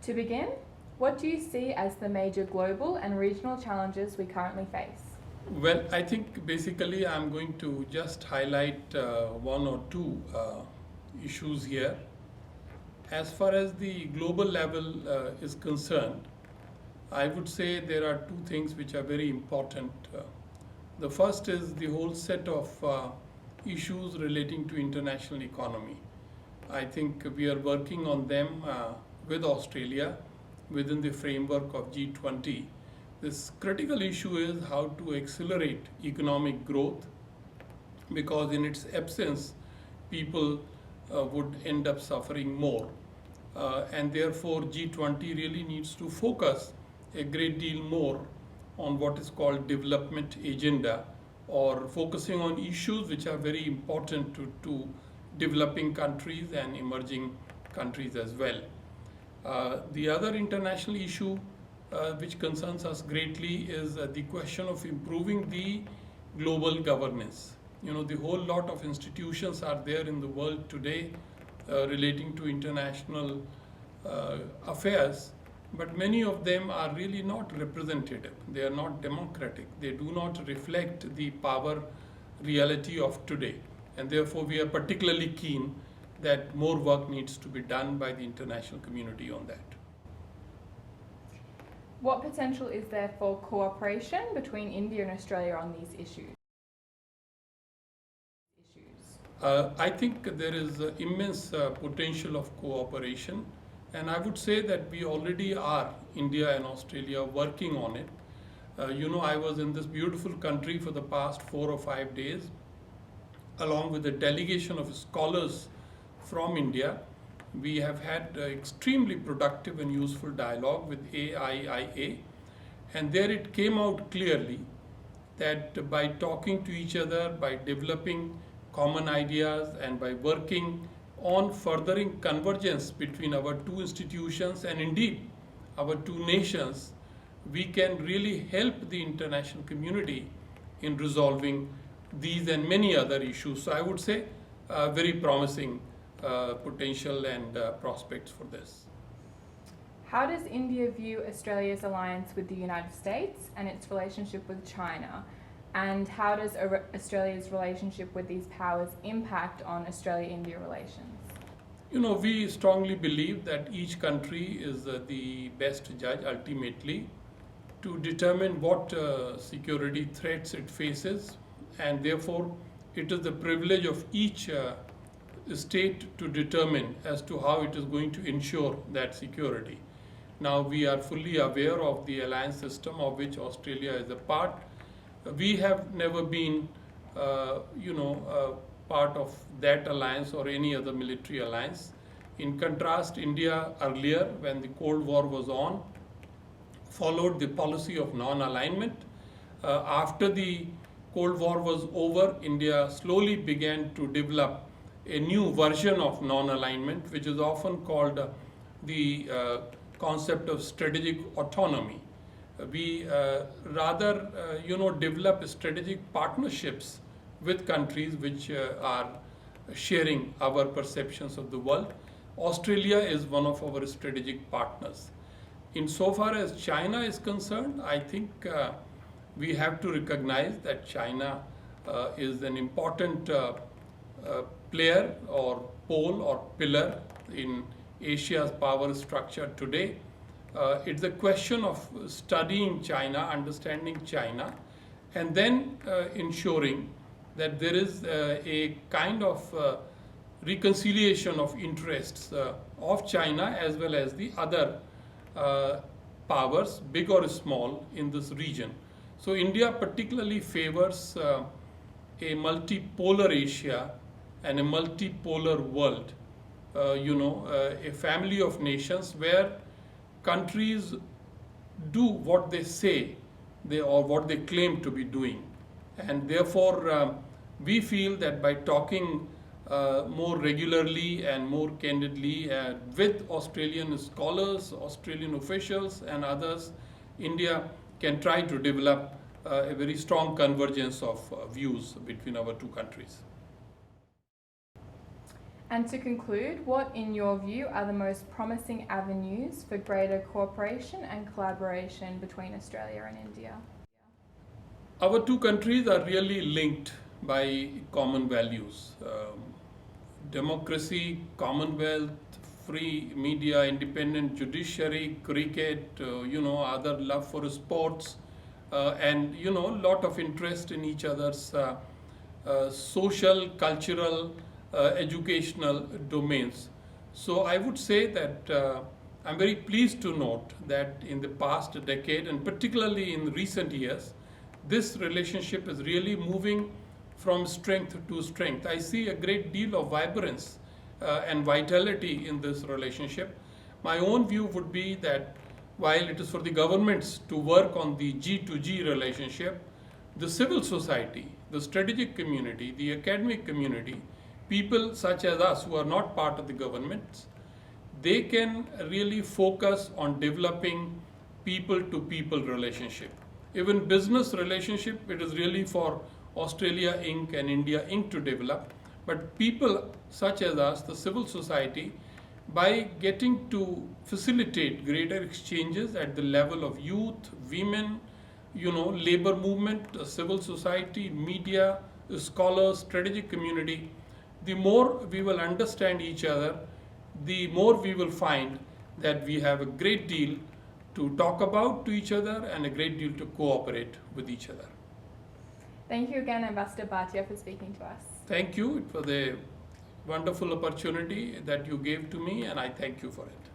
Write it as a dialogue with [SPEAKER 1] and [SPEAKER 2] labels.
[SPEAKER 1] To begin, what do you see as the major global and regional challenges we currently face?
[SPEAKER 2] Well, I think basically I'm going to just highlight one or two issues here. As far as the global level is concerned, I would say there are two things which are very important. The first is the whole set of issues relating to international economy. I think we are working on them with Australia within the framework of G20. This critical issue is how to accelerate economic growth, because in its absence, people would end up suffering more. And therefore, G20 really needs to focus a great deal more on what is called development agenda, or focusing on issues which are very important to developing countries and emerging countries as well. The other international issue which concerns us greatly is the question of improving the global governance. The whole lot of institutions are there in the world today relating to international affairs, but many of them are really not representative. They are not democratic. They do not reflect the power reality of today. And therefore, we are particularly keen that more work needs to be done by the international community on that.
[SPEAKER 1] What potential is there for cooperation between India and Australia on these issues?
[SPEAKER 2] I think there is immense potential of cooperation, and I would say that we already are, India and Australia, working on it. I was in this beautiful country for the past 4 or 5 days, along with a delegation of scholars from India. We have had extremely productive and useful dialogue with AIIA, and there it came out clearly that by talking to each other, by developing common ideas, and by working on furthering convergence between our two institutions and indeed our two nations, we can really help the international community in resolving these and many other issues. So I would say very promising potential and prospects for this.
[SPEAKER 1] How does India view Australia's alliance with the United States and its relationship with China? And how does Australia's relationship with these powers impact on Australia-India relations?
[SPEAKER 2] We strongly believe that each country is the best judge ultimately to determine what security threats it faces, and therefore it is the privilege of each state to determine as to how it is going to ensure that security. Now, we are fully aware of the alliance system of which Australia is a part. We have never been, part of that alliance or any other military alliance. In contrast, India earlier, when the Cold War was on, followed the policy of non-alignment. After the Cold War was over, India slowly began to develop a new version of non-alignment, which is often called the concept of strategic autonomy. We rather, develop strategic partnerships with countries which are sharing our perceptions of the world. Australia is one of our strategic partners. Insofar as China is concerned, I think we have to recognize that China is an important player or pole or pillar in Asia's power structure today. It's a question of studying China, understanding China, and then ensuring that there is a kind of reconciliation of interests of China as well as the other powers, big or small, in this region. So India particularly favors a multipolar Asia and a multipolar world, a family of nations where countries do what they say or what they claim to be doing. And therefore, we feel that by talking more regularly and more candidly with Australian scholars, Australian officials, and others, India can try to develop a very strong convergence of views between our two countries.
[SPEAKER 1] And to conclude, what, in your view, are the most promising avenues for greater cooperation and collaboration between Australia and India?
[SPEAKER 2] Our two countries are really linked by common values. Democracy, Commonwealth, free media, independent judiciary, cricket, other love for sports, and lot of interest in each other's social, cultural, educational domains. So I would say that I'm very pleased to note that in the past decade, and particularly in recent years, this relationship is really moving from strength to strength. I see a great deal of vibrance and vitality in this relationship. My own view would be that while it is for the governments to work on the G to G relationship, the civil society, the strategic community, the academic community, people such as us who are not part of the governments, they can really focus on developing people to people relationship. Even business relationship, it is really for Australia Inc. and India Inc. to develop. But people such as us, the civil society, by getting to facilitate greater exchanges at the level of youth, women, labor movement, civil society, media, scholars, strategic community, the more we will understand each other, the more we will find that we have a great deal to talk about to each other and a great deal to cooperate with each other.
[SPEAKER 1] Thank you again, Ambassador Bhatia, for speaking to us.
[SPEAKER 2] Thank you. It was a wonderful opportunity that you gave to me, and I thank you for it.